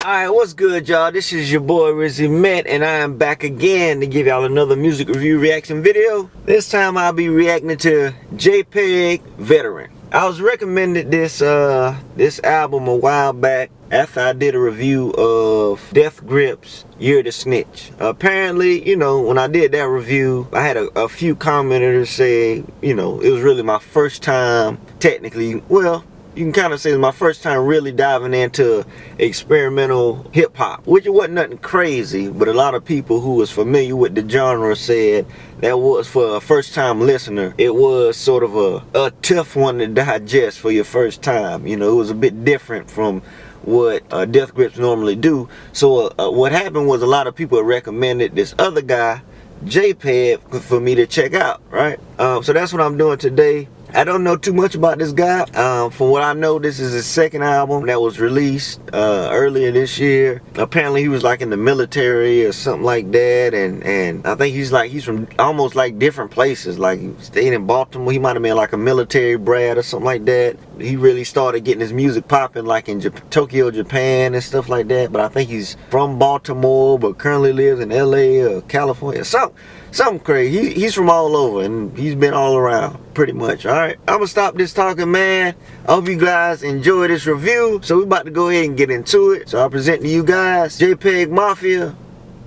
Alright, what's good, y'all? This is your boy Rizzi, and I am back again to give y'all another music review reaction video. This time I'll be reacting to JPEG Veteran. I was recommended this album a while back after I did a review of Death Grip's You're the Snitch. Apparently, you know, when I did that review, I had a few commenters say, you know, it was really my first time, technically, well, you can kind of say it's my first time really diving into experimental hip-hop, which it wasn't nothing crazy, but a lot of people who was familiar with the genre said that was, for a first-time listener, it was sort of a tough one to digest for your first time. You know, it was a bit different from what Death Grips normally do. So what happened was a lot of people recommended this other guy, JPEG, for me to check out, right? So that's what I'm doing today. I don't know too much about this guy. From what I know, this is his second album that was released earlier this year. Apparently he was like in the military or something like that, and I think he's from almost like different places. Like he stayed in Baltimore. He might have been like a military brat or something like that. He really started getting his music popping like in Tokyo, Japan and stuff like that. But I think he's from Baltimore but currently lives in LA or California. Something crazy. He's from all over, and he's been all around pretty much. Alright, I'm gonna stop this talking, man. I hope you guys enjoy this review. So we're about to go ahead and get into it. So I'll present to you guys JPEGMAFIA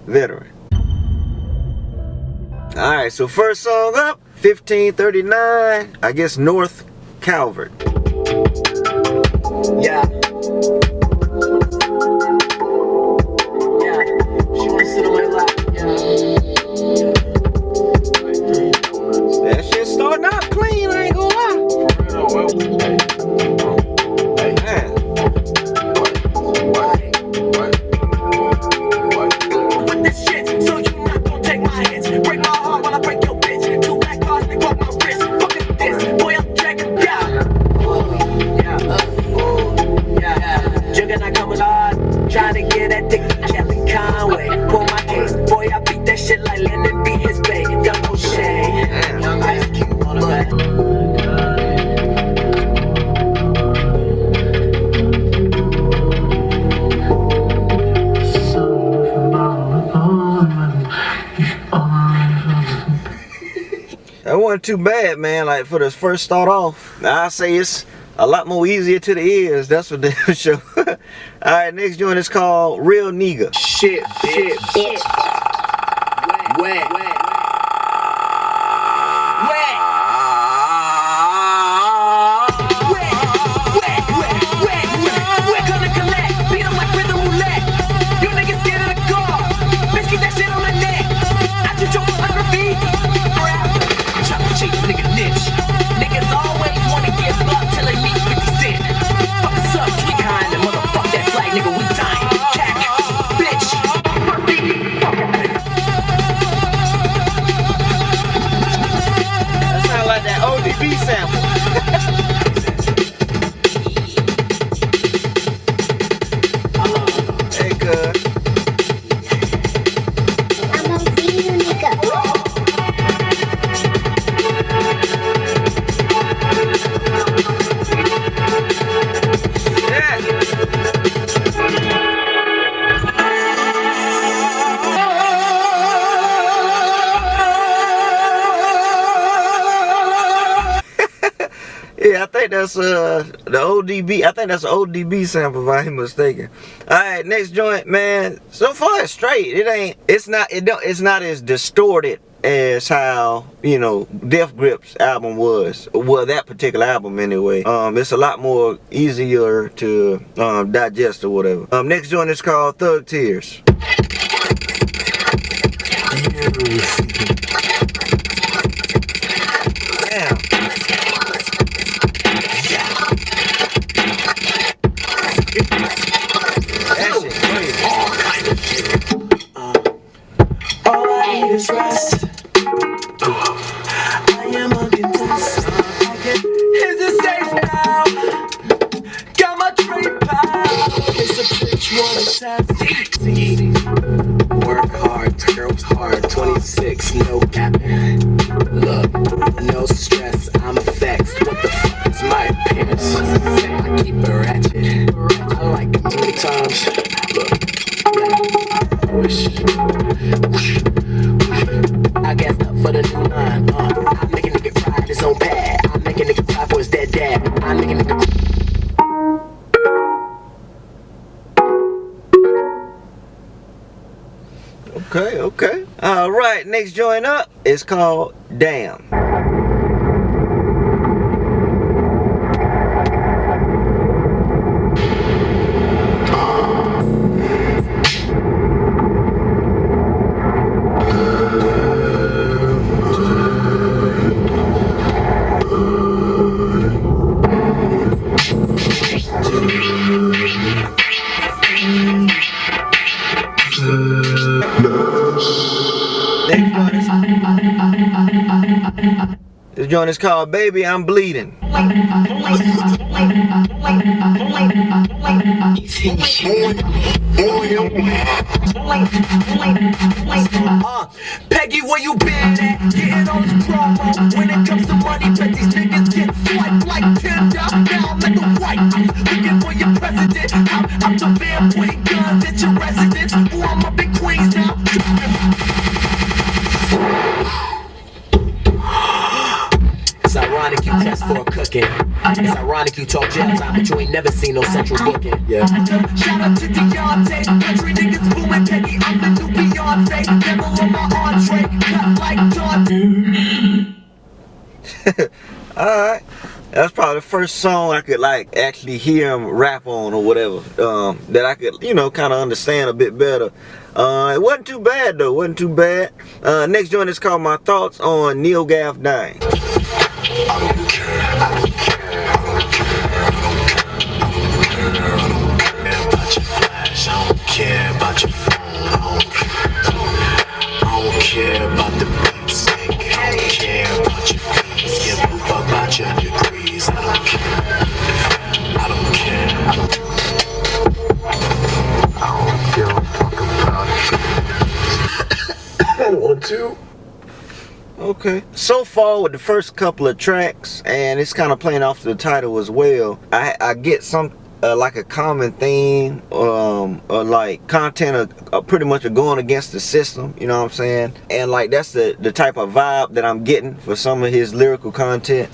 Veteran. Alright, so first song up, 1539, I guess North Calvert. Yeah. She wanna sit on my lap. That shit starting out clean, I ain't gonna lie. Man. With this shit, so you not gonna take my hits. Break my heart while I break your bitch. 2 black cars, they broke my wrist. Fuck is this, boy, I'm dragging down. Yeah. Juggernaut coming hard, trying to get that dick to Captain Conway. Pull my case, boy, I beat that shit like Lennon beat his bae. Double shade. Young Ice Cube on the back. That wasn't too bad, man. Like for the first start off, I say it's a lot more easier to the ears. That's what they show. All right, next joint is called Real Nigga. Shit. Wet. Gonna collect, beat 'em like rhythm roulette. You niggas scared of the car. Bitch, keep that shit on my neck. I just drove a graffiti. Chop the cheek, nigga niche. Niggas always wanna get bucked till they meet 50 Cent. Fuck us up, tweak kind and motherfuck that flag, nigga, we dying. Cack, bitch. That sound like that ODB sample. Hey, cuz. I'm a real nigga. Yeah, I think that's the ODB. I think that's an ODB sample if I ain't mistaken. All right, next joint, man. So far it's straight. It's not as distorted as how, you know, Death Grip's album was. Well, that particular album anyway. It's a lot more easier to digest or whatever. Next joint is called Thug Tears. Damn. That shit crazy. All kind of shit. All I need is rest. I am unconvinced. Is it safe now? Got my trade pal. It's a bitch, one is easy. for the new line. I make a nigga cry in his own pad. I make a nigga cry for his dead dad. I make a nigga cry. Okay, okay. All right, next joint up is called Damn. This joint is called Baby I'm Bleeding. Peggy, where you been at? Getting on this promo. When it comes to money, bet these niggas get swiped like Tinder. Now I'm at the White House, looking for your president. I'm the van putting guns at your residence. Ooh, I'm up in Queens now. It's ironic you test for a cooking. It's ironic you talk jail time, but you ain't never seen no central booking. Yeah. Shout out to Deontay, country niggas booming. Peggy, I'm the new Beyonce. Never on my entree, cut like Dante. Alright. That's probably the first song I could like actually hear him rap on or whatever. That I could, you know, kind of understand a bit better. It wasn't too bad though, wasn't too bad. Next joint is called My Thoughts on Neil Gaff Dying. I don't care, I don't care, I don't care about your flash, I don't care about your phone, I don't care about the big stick, I don't care about your fees, give a fuck about your degrees, I don't care, I don't care, I don't give a fuck about it. I don't want to. Okay. So far with the first couple of tracks, and it's kind of playing off the title as well, I get some like a common theme, or like content of pretty much going against the system, you know what I'm saying? And like that's the type of vibe that I'm getting for some of his lyrical content.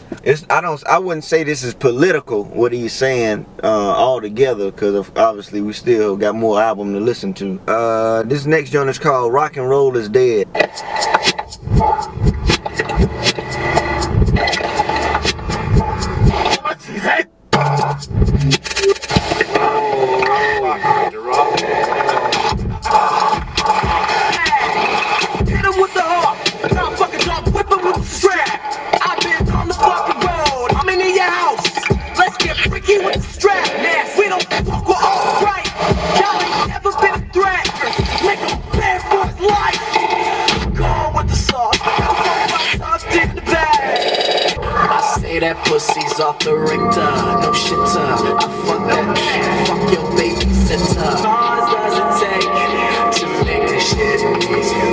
I wouldn't say this is political what he's saying altogether, because obviously we still got more album to listen to. This next joint is called Rock and Roll Is Dead. Hit him with the heart. Drop fucking drop, whip him with the strap. I've been on the fucking road. I'm in your house. Let's get freaky with the strap. Man, we don't fuck with all right. Y'all ain't never been a threat. Make him pay for his life. Go on with the sauce. I'm in the bag. I say that pussy's off the Richter. No shitter. I fuck that. Fuck your babysitter. Cause does it take to make this shit easier?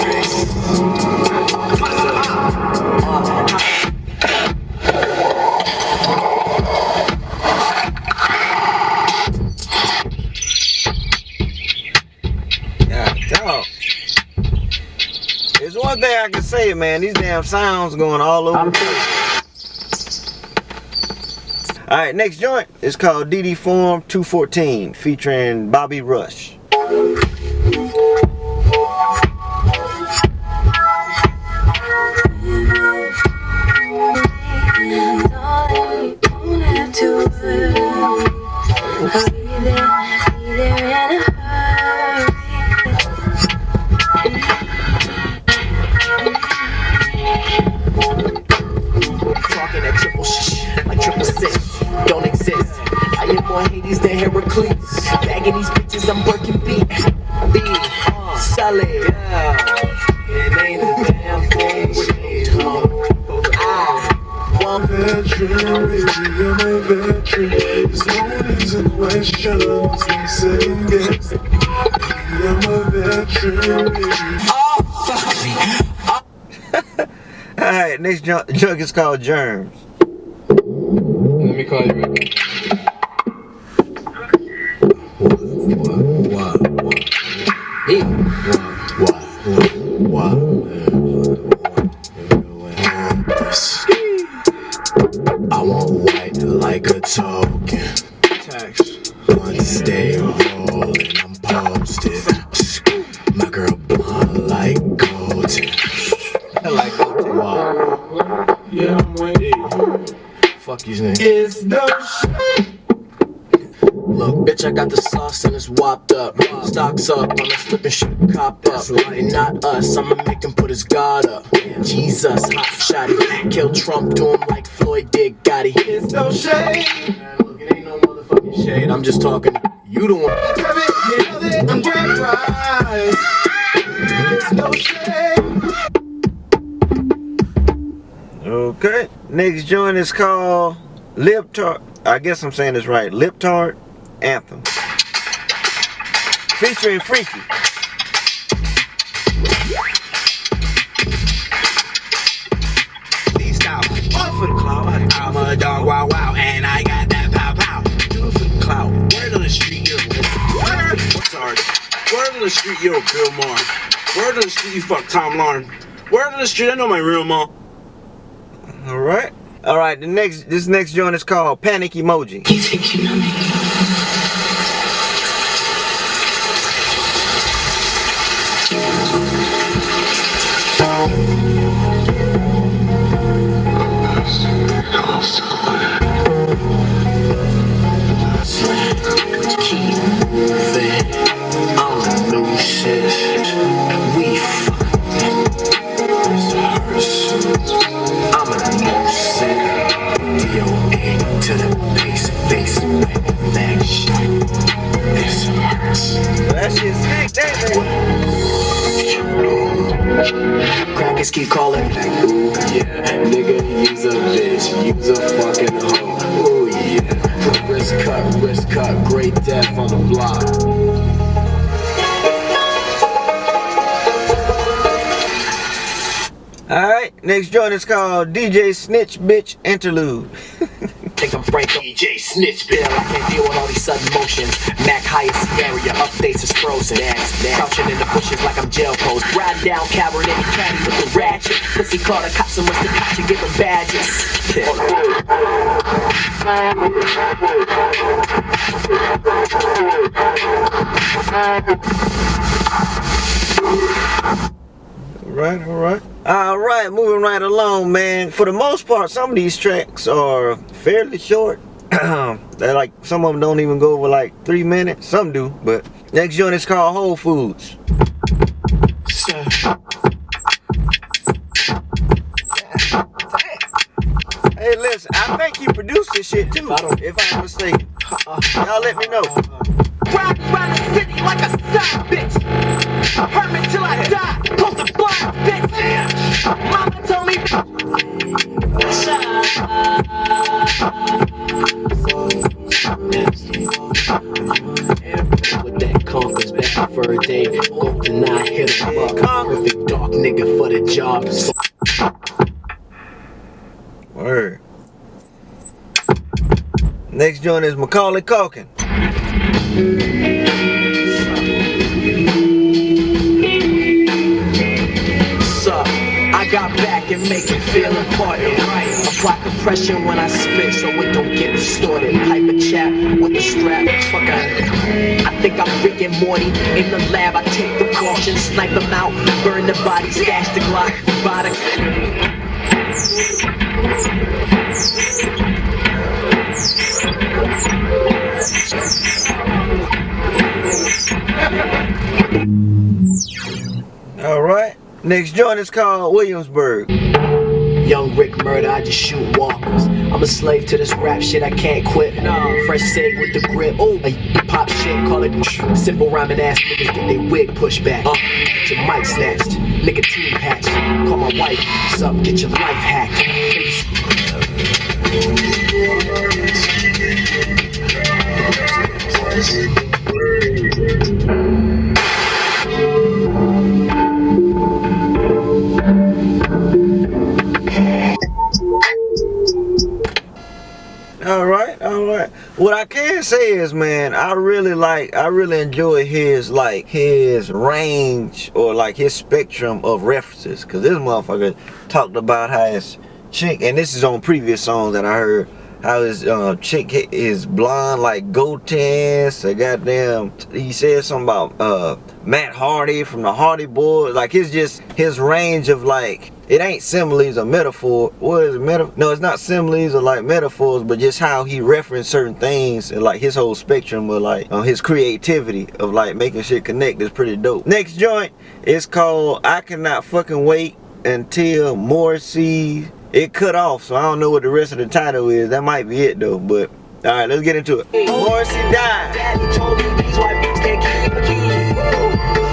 Dog. There's one thing I can say, man. These damn sounds going all over. Alright, next joint is called DD Form 214 featuring Bobby Rush. Talking that triple shit, like triple six, don't exist. I am more Hades than Heracles. Bagging these bitches, I'm working beat. Solid, yeah. It ain't a damn thing. Veteran, baby, I'm a veteran. There's no reason questions. They say yes. Baby, I'm a veteran, baby. Alright, next junk is called Germs. Let me call you right back. What? token. Want to stay rolling, I'm posted. My girl blonde like golden. I like that. Wow. Yeah, I'm waiting. Fuck these niggas. It's no shit. Look, bitch, I got the sauce and it's whopped up. Stocks up, I'ma slip and shoot a cop up. And not us, I'ma make him put his guard up. Jesus, hot shotty. Kill Trump, do him like Floyd did Gotti. It's no shade. Man, look, it ain't no motherfucking shade. I'm just talking to you, the one. I'm Jack Rice. It's no shade. Okay. Next joint is called Lip Tart. I guess I'm saying this right. Lip Tart Anthem. Featuring Freaky. For the clout, I'm a dog, wow, wow, and I got that pow, pow. Do it for the clout. Word on the street, you're a what's hard? Word on the street, you're a Bill Maher. Word on the street, you fuck Tom Lauren. Word on the street, I know my real mom. Alright. Alright, this next joint is called Panic Emoji. You think you know me? That shit's sick, that Crackers keep calling like, ooh, yeah. Nigga, use a bitch, use a fucking hoe. Ooh, yeah. Wrist cut, great death on the block. Alright, next joint is called DJ Snitch Bitch Interlude. Think I'm Frank DJ Snitch, Bill. I can't deal with all these sudden motions. Mac highest area, updates is frozen. Crouching in the bushes like I'm jail post. Ride down Cabernet Caddy with the ratchet. Pussy caught a cops and must have caught you, give them badges. Alright, moving right along, man. For the most part, some of these tracks are fairly short. They're like, some of them don't even go over like 3 minutes. Some do, but next joint is called Whole Foods. Hey, listen, I think he produced this shit too, if I'm mistaken. Y'all let me know. Ride around the city like a side bitch. Hermit till I die. Post a blind bitch. Mama told me. With that conquers back for a day. Go deny, hit him up. Perfect dark nigga for the job. Word. Next joint is Macaulay Culkin. Sup, I got back and make it feel important. Apply compression when I spit so it don't get distorted. Hyper chat with the strap, fuck out of it. I think I'm Rick and Morty. In the lab I take precautions, snipe them out, burn the body, stash the Glock, buy the... Alright, next joint is called Williamsburg. Young Rick murder, I just shoot walkers. I'm a slave to this rap shit, I can't quit. Fresh sag with the grip, oh, pop shit, call it simple rhyming ass niggas get their wig pushed back. Get your mic snatched, nicotine patch. Call my wife, sup, get your life hacked. Alright. What I can say is, man, I really enjoy his range or like his spectrum of references. Cause this motherfucker talked about how his chick, and this is on previous songs that I heard, how his chick is blonde like Gotenks. Goddamn, he said something about Matt Hardy from the Hardy Boys. Like his range of like, it ain't similes or metaphor. What is it? No, it's not similes or like metaphors, but just how he referenced certain things and like his whole spectrum of like his creativity of like making shit connect is pretty dope. Next joint is called I Cannot Fucking Wait Until Morrissey. It cut off, so I don't know what the rest of the title is. That might be it though, but all right, let's get into it. Morrissey died. Daddy told me these white bitches can't keep a key.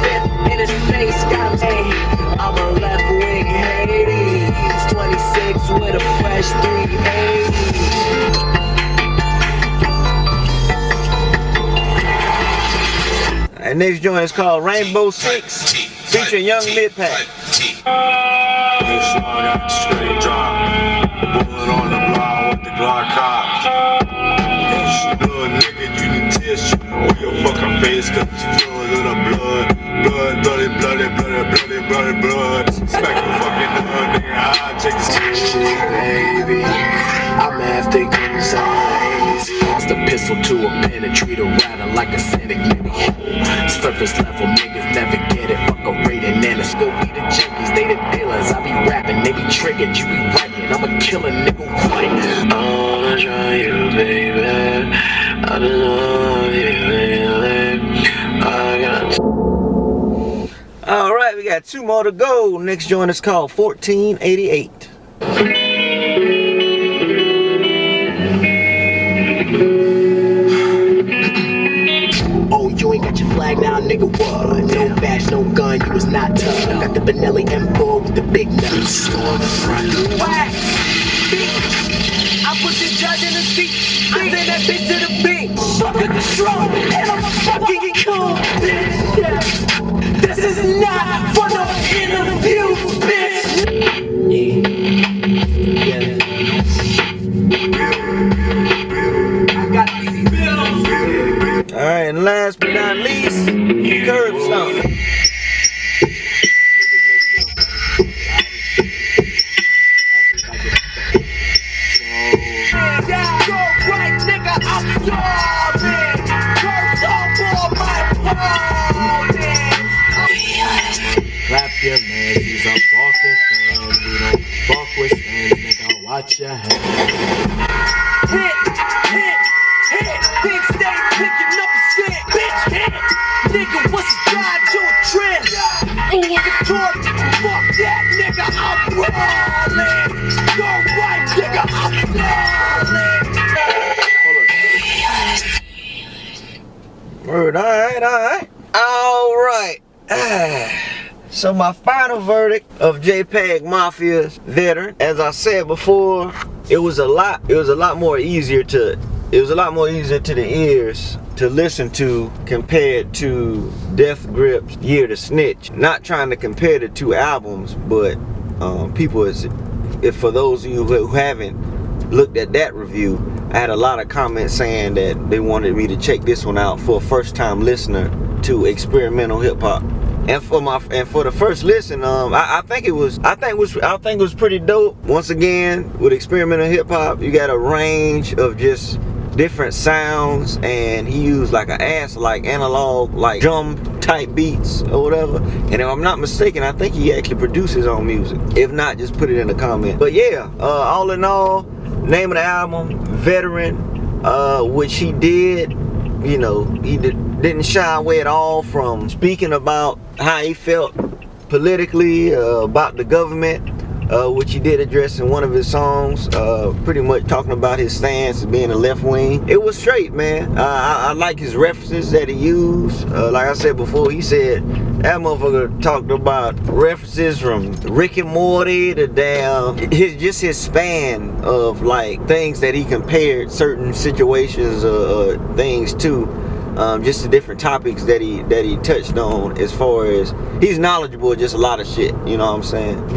Fifth in his face, got him saying, I'm a left wing Hades. 26 with a fresh 380. And next joint is called Rainbow Six, featuring Young Mid-Pack. Straight drop, bullet on the block with the Glock cop. Little nigga, you need tissue on your fucking face, cause it's filled with the blood. Blood. Smack your fucking nut, nigga, I'll take this shit, baby. I'm after getting some A's. Lost a pistol to a pen and treat a rider like a Sonic mini. Surface level niggas never get it. Fuck a rating and it's go be the junkies, they the dealers. I be rapping, they be triggered, you be writing. I'm a killer nigga, right? I wanna try you, baby. I don't know you, baby. I got. All right, we got 2 more to go. Next joint is called 1488. Oh, you ain't got your flag now, nigga, what? No badge, no gun, you was not tough. Got the Benelli M4 with the big nuts. Wax, I put the judge in the seat. I send that bitch to the beat. Fuck a control, and I'm fucking cool, bitch. Yeah. This is not for no interview, bitch. Yeah. I got these bills. All right, and last but not least, Curb Stomp. Clap your hands, he's a fucking fan. You don't fuck with fans, nigga, watch your hands. Hit, big state picking up a cent, bitch, hit. Nigga, what's the drive to a trend? Fuck that, nigga, I'm rolling. Go right, nigga, I'm rolling. Word, all right. So my final verdict of JPEGMAFIA's Veteran, as I said before, it was a lot more easier to the ears to listen to compared to Death Grip's Year to Snitch. Not trying to compare the 2 albums, but for those of you who haven't looked at that review, I had a lot of comments saying that they wanted me to check this one out for a first-time listener to experimental hip hop. And for the first listen, I think it was pretty dope. Once again, with experimental hip hop, you got a range of just different sounds, and he used like analog, like drum type beats or whatever. And if I'm not mistaken, I think he actually produced his own music. If not, just put it in the comment. But yeah, all in all, name of the album, Veteran, which he did. You know, he didn't shy away at all from speaking about how he felt politically about the government, which he did address in one of his songs, pretty much talking about his stance as being a left wing. It was straight, man. I like his references that he used. Like I said before, he said that motherfucker talked about references from Rick and Morty to damn his span of like things that he compared certain situations things to. Just the different topics that he touched on, as far as he's knowledgeable of just a lot of shit, you know what I'm saying?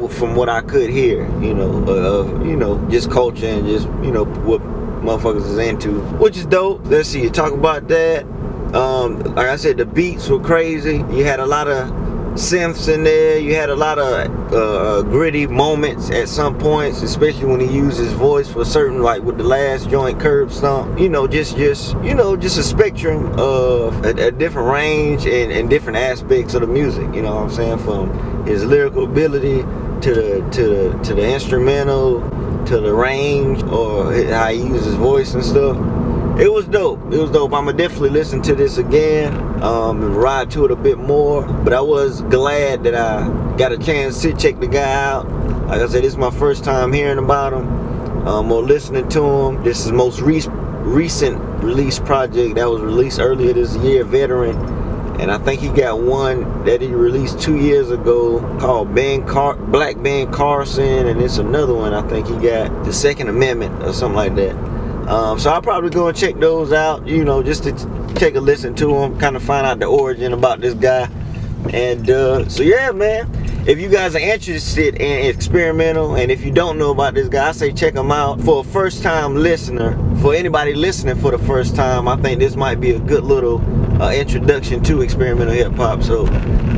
From what I could hear, you know, just culture and just, you know, what motherfuckers is into, which is dope. Let's see, talk about that. Like I said, the beats were crazy. You had a lot of synths in there. You had a lot of gritty moments at some points, especially when he used his voice for certain, like with the last joint, Curb Stomp. You know, just a spectrum of a different range and different aspects of the music. You know what I'm saying? From his lyrical ability to the instrumental, to the range, or how he uses his voice and stuff. It was dope. It was dope. I'ma definitely listen to this again and ride to it a bit more. But I was glad that I got a chance to check the guy out. Like I said, this is my first time hearing about him or listening to him. This is the most recent release project that was released earlier this year, Veteran. And I think he got one that he released 2 years ago called Black Ben Carson, and it's another one I think he got, the Second Amendment or something like that. So I'll probably go and check those out, you know, just to take a listen to them, kind of find out the origin about this guy. And so yeah, man, if you guys are interested in experimental, and if you don't know about this guy, I say check him out. For a first time listener, for anybody listening for the first time, I think this might be a good little introduction to experimental hip hop. So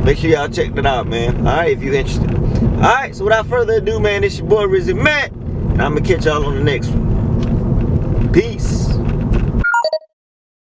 make sure y'all check that out, man. All right, if you're interested. All right, so without further ado, man, it's your boy Rizzi Matt, and I'm gonna catch y'all on the next one.